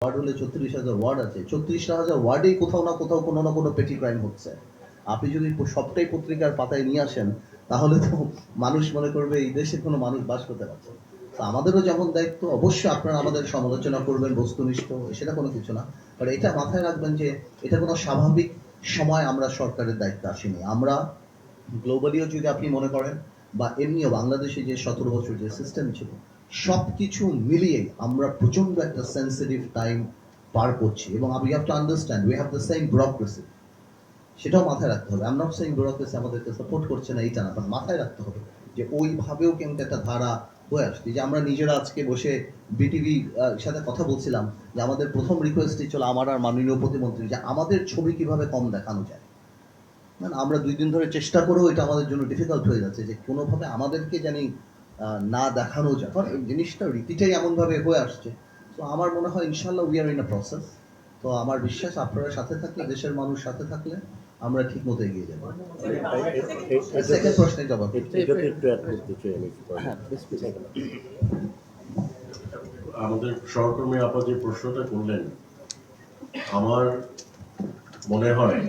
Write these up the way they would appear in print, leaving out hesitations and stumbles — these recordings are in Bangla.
ওয়ার্ড হলে 36,000 ওয়ার্ড আছে, 36,000 ওয়ার্ডেই কোথাও না কোথাও কোনো না কোনো পেটি ক্রাইম হচ্ছে। আপনি যদি সবটাই পত্রিকার পাতায় নিয়ে আসেন তাহলে তো মানুষ মনে করবে এই দেশে কোনো মানুষ বাস করতে পারছে। তো আমাদেরও যেমন দায়িত্ব, অবশ্যই আপনারা আমাদের সমালোচনা করবেন বস্তুনিষ্ঠ, সেটা কোনো কিছু না, বাট এটা মাথায় রাখবেন যে এটা কোনো স্বাভাবিক সময় আমরা সরকারের দায়িত্ব আসিনি। আমরা গ্লোবালিও যদি আপনি মনে করেন বা এমনিও বাংলাদেশে যে 17 বছর যে সিস্টেম ছিল, সবকিছু মিলিয়ে আমরা প্রচন্ড একটা সেন্সিটিভ টাইম পার করছি। এবং we have to understand we have the same bureaucracy, সেটাও মাথায় রাখতে হবে। আমরা সেম ব্যুরোক্রেসি আমাদেরকে সাপোর্ট করছে না এইটা না, বাট মাথায় রাখতে হবে যে ওইভাবেও কিন্তু একটা ধারা হয়ে আসছে। যে আমরা নিজেরা আজকে বসে বিটিভি সাথে কথা বলছিলাম যে আমাদের প্রথম রিকোয়েস্টই ছিল আমার আর মাননীয় প্রতিমন্ত্রী যে আমাদের ছবি কিভাবে কম দেখানো যায়। মানে আমরা 2 দিন ধরে চেষ্টা করেও এটা আমাদের জন্য ডিফিকাল্ট হয়ে যাচ্ছে যে কোনোভাবে আমাদেরকে জানি না দেখানো যায়, কারণ এই জিনিসটা রীতিটাই এমনভাবে হয়ে আসছে। তো আমার মনে হয় ইনশাল্লাহ we are in a process. তো আমার বিশ্বাস আপনারা সাথে থাকলে, দেশের মানুষ সাথে থাকলে আমরা ঠিক মতো এগিয়ে যাবো। সেকেন্ড প্রশ্নের জবাব আমাদের সহকর্মী আপা যে প্রশ্নটা করলেন, আমার মনে হয়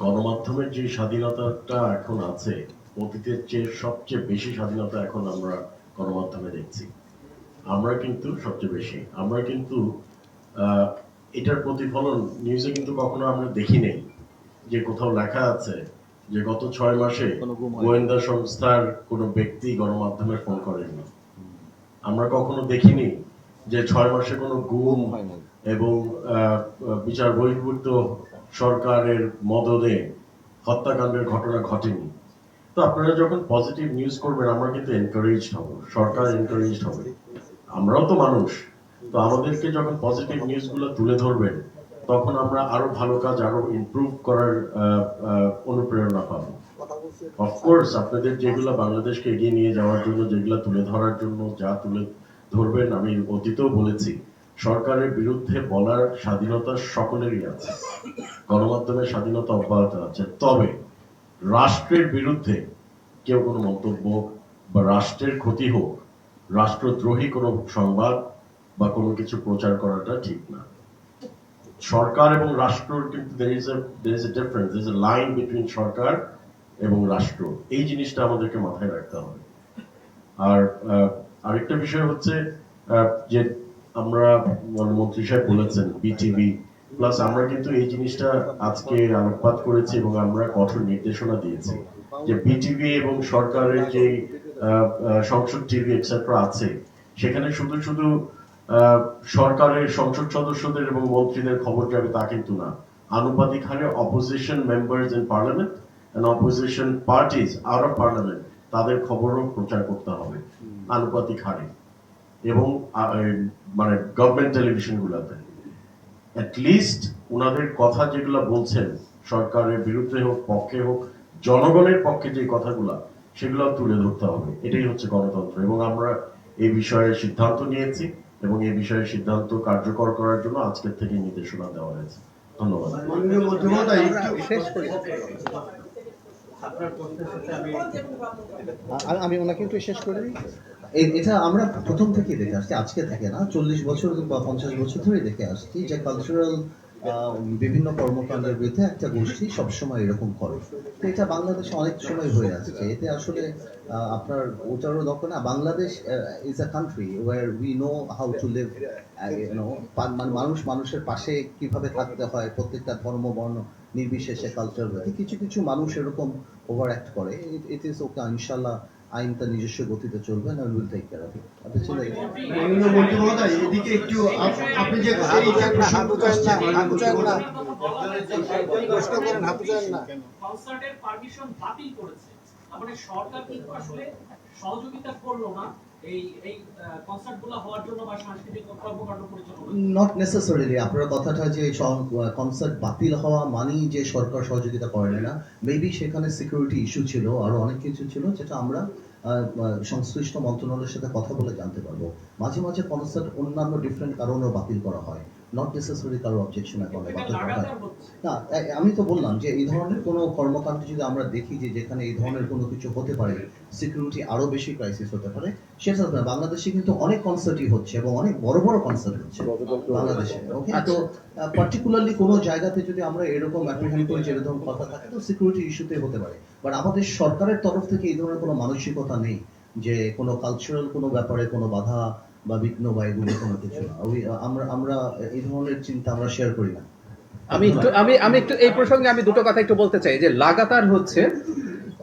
গণমাধ্যমের যে স্বাধীনতাটা এখন আছে, অতীতের চেয়ে সবচেয়ে বেশি স্বাধীনতা এখন আমরা গণমাধ্যমে দেখছি। আমরা কিন্তু সবচেয়ে বেশি, আমরা কিন্তু এটার প্রতিফলন নিউজে কিন্তু কখনো আমরা দেখি নেই যে কোথাও লেখা আছে যে গত 6 মাসে গোয়েন্দা সংস্থার কোনো ব্যক্তি গণমাধ্যমে ফোন করেননি। আমরা কখনো দেখিনি যে 6 মাসে কোনো গুম এবং বিচার বহির্ভূত সরকারের মদদে হত্যাকাণ্ডের ঘটনা ঘটেনি। তো আপনারা যখন পজিটিভ নিউজ করবেন আমরা কিন্তু এনকারেজ হব, সরকার এনকারেজ হবে। আমরাও তো মানুষ, তো আমাদেরকে যখন পজিটিভ নিউজগুলো তুলে ধরবেন তখন আমরা আরো ভালো কাজ, আরো ইমপ্রুভ করার অনুপ্রেরণা পাবো। অফকোর্স আপনাদের যেগুলো বাংলাদেশকে এগিয়ে নিয়ে যাওয়ার জন্য, যেগুলো তুলে ধরার জন্য যা তুলে ধরবেন, আমি অতীতেও বলেছি সরকারের বিরুদ্ধে বলার স্বাধীনতা সকলেরই আছে, গণমাধ্যমের স্বাধীনতা অব্যাহত আছে। তবে রাষ্ট্রের বিরুদ্ধে কেউ কোনো মন্তব্য বা রাষ্ট্রের ক্ষতি হোক, রাষ্ট্রদ্রোহী কোনো সংবাদ বা কোনো কিছু প্রচার করাটা ঠিক না। সরকার এবং রাষ্ট্র কিন্তু there is a difference, there is a line between সরকার এবং রাষ্ট্র। এই জিনিসটা আমাদেরকে মাথায় রাখতে হবে। আর আরেকটা বিষয় হচ্ছে যে আমরা মন্ত্রী সাহেব বলেছেন বিটিভি প্লাস, আমরা কিন্তু এই জিনিসটা আজকে আলোকপাত করেছি এবং আমরা কঠোর নির্দেশনা দিয়েছি যে বিটিভি এবং সরকারের যে সংসদ টিভি এক্সেট্রা আছে সেখানে শুধু শুধু সরকারের সংসদ সদস্যদের এবং মন্ত্রীদের খবর যাবে তা কিন্তু না। আনুপাতিক হারে opposition members in parliament and opposition parties out of parliament তাদের খবরও প্রচার করতে হবে আনুপাতিক হারে, এবং মানে গভর্নমেন্ট টেলিভিশন গুলাতে অ্যাটলিস্ট ওনাদের কথা যেগুলো বলছেন সরকারের বিরুদ্ধে হোক পক্ষে হোক, জনগণের পক্ষে যে কথাগুলা সেগুলো তুলে ধরতে হবে। এটাই হচ্ছে গণতন্ত্র এবং আমরা এই বিষয়ে সিদ্ধান্ত নিয়েছি এবং এই বিষয়ে সিদ্ধান্ত কার্যকর করার জন্য আজকের থেকে নির্দেশনা দেওয়া হয়েছে। ধন্যবাদ। আমি ওনাকে একটু শেষ করে দিই। এটা আমরা প্রথম থেকেই দেখে আসছি, আজকে থেকে না, 40 বছর বা 50 বছর ধরে দেখে আসছি যে কালচারাল বিভিন্ন কর্মকাণ্ডের বিরুদ্ধে একটা গোষ্ঠী সবসময় এরকম করে। তো এটা বাংলাদেশে অনেক সময় হয়ে আসছে। এতে আসলে আপনার ওটারও দরকার না। Bangladesh is a country where we know how to live, মানুষ মানুষের পাশে কিভাবে থাকতে হয়, প্রত্যেকটা ধর্ম বর্ণ নির্বিশেষে কালচার। কিছু কিছু মানুষ এরকম ওভার অ্যাক্ট করে, ইট ইজ ওকে, ইনশাল্লাহ আইন তার নিজস্ব গতিতে চলবে না, will take care of it. আপনি চলে গেলেন মাননীয় মন্ত্রী মহোদয়, এদিকে একটু আপনি যে কনসার্টের পারমিশন বাতিল করেছে, মানে সরকার কিন্তু আসলে সহযোগিতা করলো না এই এই কনসার্টগুলো হওয়ার জন্য বা সাংস্কৃতিক কর্মকাণ্ড পরিচালনা। নট নেসেসারিলি আপনার কথাটা যে কনসার্ট বাতিল হওয়া মানেই যে সরকার সহযোগিতা করে না। মেবি সেখানে সিকিউরিটি ইস্যু ছিল, আরো অনেক কিছু ছিল যেটা আমরা সংশ্লিষ্ট মন্ত্রণালয়ের সাথে কথা বলে জানতে পারবো। মাঝে মাঝে কনসার্ট অন্যান্য ডিফারেন্ট কারণেও বাতিল করা হয়। নট নেসেসারি কারো অবজেকশন এখন এটা বাধ্যতা হয় লাগাতার হচ্ছে। না। আমি তো বললাম যে এই ধরনের কোনো কর্মকাণ্ড যদি আমরা দেখি যে যেখানে এই ধরনের কোনো কিছু হতে পারে, সিকিউরিটি আরো বেশি ক্রাইসিস হতে পারে, সেটা না। বাংলাদেশে কিন্তু অনেক কনসার্টই হচ্ছে এবং অনেক বড় বড় কনসার্ট হচ্ছে বাংলাদেশে। ওকে, তো পার্টিকুলারলি কোনো জায়গাতে যদি আমরা এরকম অ্যাপ্রিহেন্ড করি যে এরকম কথা থাকে, তো সিকিউরিটি ইস্যুতে হতে পারে। বাট আমাদের সরকারের তরফ থেকে এই ধরনের কোনো মানসিকতা নেই যে কোনো কালচারাল কোনো ব্যাপারে কোনো বাধা বা বিঘ্ন বা এগুলো কোনো কিছু না। আমরা আমরা এই ধরনের চিন্তা আমরা শেয়ার করি না। আমি একটু এই প্রসঙ্গে আমি দুটো কথা একটু বলতে চাই যে লাগাতার হচ্ছে,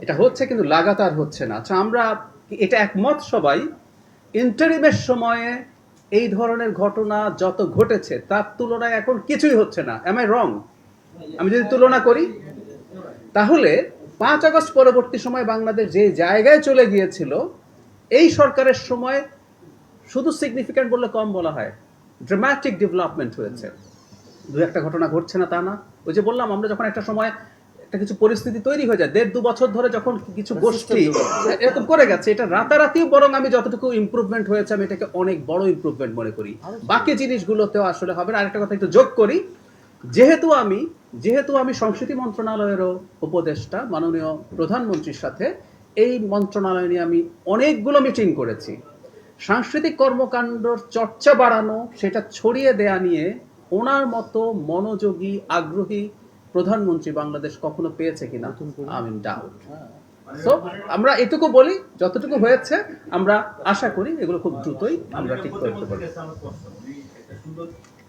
এটা হচ্ছে কিন্তু লাগাতার হচ্ছে না। আচ্ছা, আমরা এটা একমত সবাই, ইন্টারিমের সময়ে এই ধরনের ঘটনা যত ঘটেছে তার তুলনায় এখন কিছুই হচ্ছে না। এম আই রং? আমি যদি তুলনা করি তাহলে 5 আগস্ট পরবর্তী সময় বাংলাদেশ যে জায়গায় চলে গিয়েছিল, এই সরকারের সময় শুধু সিগনিফিক্যান্ট বললে কম বলা হয়, ড্রামাটিক ডেভেলপমেন্ট হয়েছে। দু একটা ঘটনা ঘটছে না তা না। ওই যে বললাম, আমরা যখন একটা সময় একটা কিছু পরিস্থিতি তৈরি হয়ে যায় 1.5-2 বছর ধরে, যখন কিছু গোষ্ঠী এরকম করে গেছে, এটা রাতারাতিও বরং আমি যতটুকু ইমপ্রুভমেন্ট হয়েছে আমি এটাকে অনেক বড় ইমপ্রুভমেন্ট মনে করি। বাকি জিনিসগুলোতেও আসলে হবে না। আরেকটা কথা একটু যোগ করি, যেহেতু আমি সংস্কৃতি মন্ত্রণালয়েরও উপদেষ্টা, মাননীয় প্রধানমন্ত্রীর সাথে এই মন্ত্রণালয় নিয়ে আমি অনেকগুলো মিটিং করেছি। সাংস্কৃতিক কর্মকাণ্ডর চর্চা বাড়ানো, সেটা ছড়িয়ে দেয়া নিয়ে ওনার মতো মনোযোগী আগ্রহী প্রধানমন্ত্রী বাংলাদেশ কখনো পেয়েছে কিনা আমি ডাউট। সো আমরা এটুকু বলি, যতটুকু হয়েছে আমরা আশা করি এগুলো খুব দ্রুতই আমরা ঠিক করতে পারবো।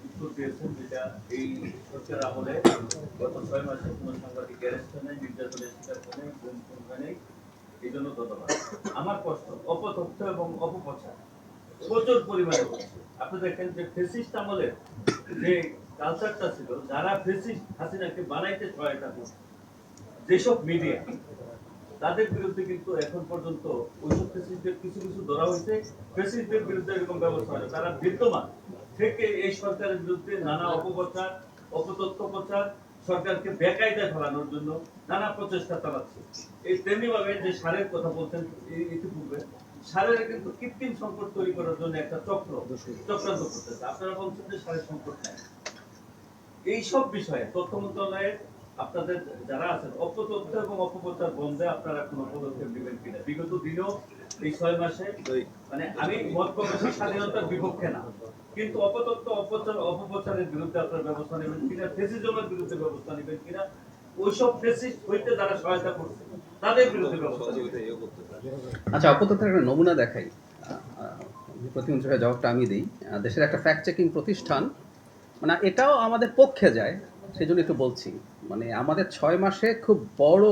উত্তর দিয়েছেন যেটা এই সরকার আমলে গত 6 মাসে কোনো সাংবাদিক অ্যারেস্ট নেই, নির্যাতনের শিকার নেই, গুম নেই। এই জন্য ধন্যবাদ। আমার প্রশ্ন, অপতথ্য এবং অপপ্রচার প্রচুর পরিমাণে হচ্ছে। আপনি দেখেন যে ফেসিস্ট আমলের যে কালচারটা ছিল, যারা ফেসিস্ট হাসিনাকে বানাইতে সহায়তা করছে, যেসব মিডিয়া, তাদের বিরুদ্ধে কিন্তু এখন পর্যন্ত ওইসব ফেসিস্টদের কিছু কিছু ধরা হয়েছে। ফেসিস্টদের বিরুদ্ধে এরকম ব্যবস্থা হয়, তারা বিদ্যমান থেকে এই সরকারের বিরুদ্ধে নানা অপপ্রচার, অপতথ্য প্রচার, সরকারকে বেকায়দায় ফেলানোর জন্য নানা প্রচেষ্টা চালাচ্ছে। এই তেমনি ভাবে যে সারের কথা বলছেন ইতিপূর্বে, সারের কিন্তু কৃত্রিম সংকট তৈরি করার জন্য একটা চক্রান্ত করতেছে। আপনারা বলছেন যে সারের সংকট নাই। এইসব বিষয়ে তথ্য মন্ত্রণালয়ের আপনাদের যারা আছেন, অপতথ্য এবং অপপ্রচার বন্ধে আপনারা কোনো পদক্ষেপ নেবেন কিনা? বিগত দিনেও এই 6 মাসে, মানে আমি মত প্রকাশের স্বাধীনতার বিপক্ষে না, কিন্তু অপতথ্য অপপ্রচারের বিরুদ্ধে আপনারা ব্যবস্থা নেবেন কিনা? ফেসিজমের বিরুদ্ধে ব্যবস্থা নেবেন কিনা? ওইসব ফেসিস্ট হইতে যারা সহায়তা করছে তাদের বিরুদ্ধে ব্যবস্থা নেবেন। আচ্ছা, অপতথ্যের একটা নমুনা দেখাই, প্রতিমন্ত্রী হয়ে জবাবটা আমি দিই। দেশের একটা ফ্যাক্ট চেকিং প্রতিষ্ঠান, মানে এটাও আমাদের পক্ষে যায়, সেই জন্য একটু বলছি। মানে আমাদের 6 মাসে খুব বড়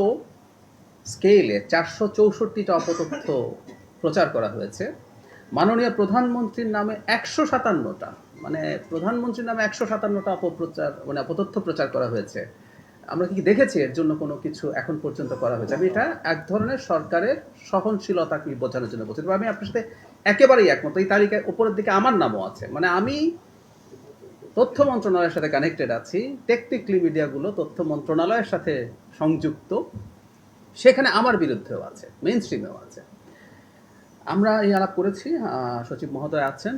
স্কেলে 464টা অপতথ্য প্রচার করা হয়েছে। মাননীয় প্রধানমন্ত্রীর নামে 157টা, মানে প্রধানমন্ত্রীর নামে 157টা অপপ্রচার, মানে অপতথ্য প্রচার করা হয়েছে। আমরা কি দেখেছি এর জন্য কোনো কিছু এখন পর্যন্ত করা হয়েছে? আমি এটা এক ধরনের সরকারের সহনশীলতাকে বোঝানোর জন্য বলছি। তবে আমি আপনার সাথে একেবারেই একমত। এই তালিকায় উপরের দিকে আমার নামও আছে। মানে আমি তথ্য মন্ত্রণালয়ের সাথে কানেক্টেড আছি, টেকনিক্যালি মিডিয়াগুলো তথ্য মন্ত্রণালয়ের সাথে সংযুক্ত, সেখানে আমার বিরুদ্ধেও আছে, মেইন স্ট্রিমেও আছে। আমরা এই আলাপ করেছি, সচিব মহোদয় আছেন,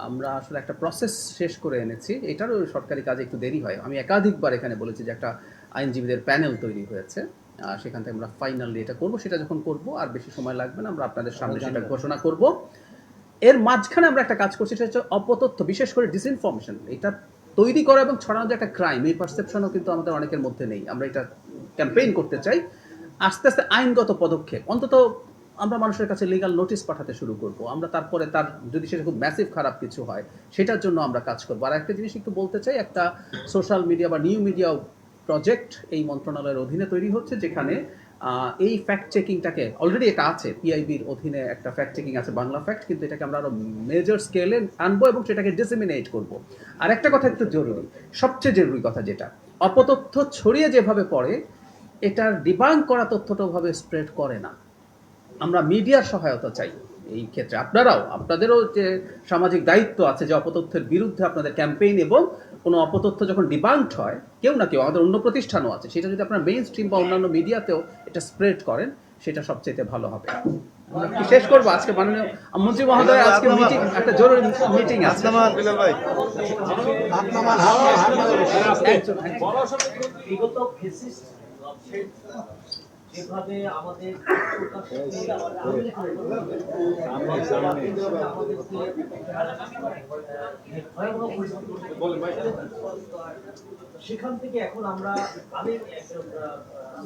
আমরা আসলে একটা প্রসেস শেষ করে এনেছি। এটারও সরকারি কাজে একটু দেরি হয়। আমি একাধিকবার এখানে বলেছি যে একটা আইনজীবীদের প্যানেল তৈরি হয়েছে, সেখান থেকে আমরা ফাইনালি এটা করব। সেটা যখন করব আর বেশি সময় লাগবে না, আমরা আপনাদের সামনে সেটা ঘোষণা করব। এর মাঝখানে আমরা একটা কাজ করছি, সেটা হচ্ছে অপতথ্য, বিশেষ করে ডিসইনফরমেশন, এটা তৈরি করা এবং ছড়ানো যে একটা ক্রাইম, এই পারসেপশনও কিন্তু আমাদের অনেকের মধ্যে নেই। আমরা এটা ক্যাম্পেইন করতে চাই। আস্তে আস্তে আইনগত পদক্ষেপ, অন্তত আমরা মানুষের কাছে লিগাল নোটিশ পাঠাতে শুরু করব। আমরা তারপরে তার যদি সেটা খুব ম্যাসিভ খারাপ কিছু হয়, সেটার জন্য আমরা কাজ করবো। আর একটা জিনিস একটু বলতে চাই, একটা সোশ্যাল মিডিয়া বা নিউ মিডিয়া প্রজেক্ট এই মন্ত্রণালয়ের অধীনে তৈরি হচ্ছে, যেখানে এই ফ্যাক্ট চেকিংটাকে, অলরেডি এটা আছে পিআইবির অধীনে একটা ফ্যাক্ট চেকিং আছে, বাংলা ফ্যাক্ট, কিন্তু এটাকে আমরা আরো মেজর স্কেলে আনবো এবং সেটাকে ডিসেমিনেট করব। আর একটা কথা একটু জরুরি, সবচেয়ে জরুরি কথা, যেটা অপতথ্য ছড়িয়ে যেভাবে পড়ে, এটার ডিবাঙ্ক করা তথ্যটা ভাবে স্প্রেড করে না। আমরা মিডিয়ার সহায়তা চাই এই ক্ষেত্রে। আপনাদেরও যে সামাজিক দায়িত্ব আছে যে অপতথ্যের বিরুদ্ধে আপনাদের ক্যাম্পেইন, এবং কোনো অপতথ্য যখন ডিবাঙ্কড হয়, কেউ না কেউ, আমাদের অন্য প্রতিষ্ঠানও আছে, সেটা যদি আপনার মেইন স্ট্রিম বা অন্যান্য মিডিয়াতেও এটা স্প্রেড করেন, সেটা সবচেয়ে ভালো হবে। শেষ করবো আজকে মাননীয় মন্ত্রী মহোদয় আজকে মিটিং একটা জরুরি মিটিং আছে একজন বিগত ফেসিস্ট যেভাবে আমাদের সেখান থেকে এখন আমরা আমি একজন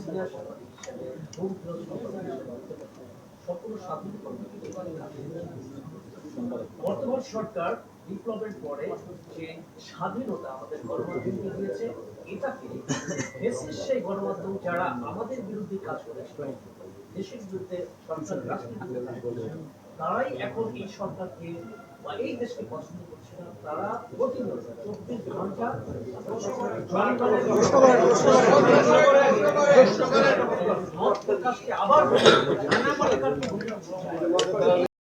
সিনিয়র সাংবাদিক হিসেবে সম্পূর্ণ স্বাধীন বর্তমান সরকার বিপ্লবের পরে যে স্বাধীনতা আমাদের গণমাধ্যমকে দিয়েছে এটাকে সেই গণমাধ্যম যারা আমাদের বিরুদ্ধে কাজ করেছে দেশের বিরুদ্ধে সরকার রাজনীতি করেছে, তারাই এখন এই সরকারকে বা এই দেশকে পছন্দ করছে না। তারা প্রতিনিয়ত 24 ঘন্টা মত প্রকাশকে আবার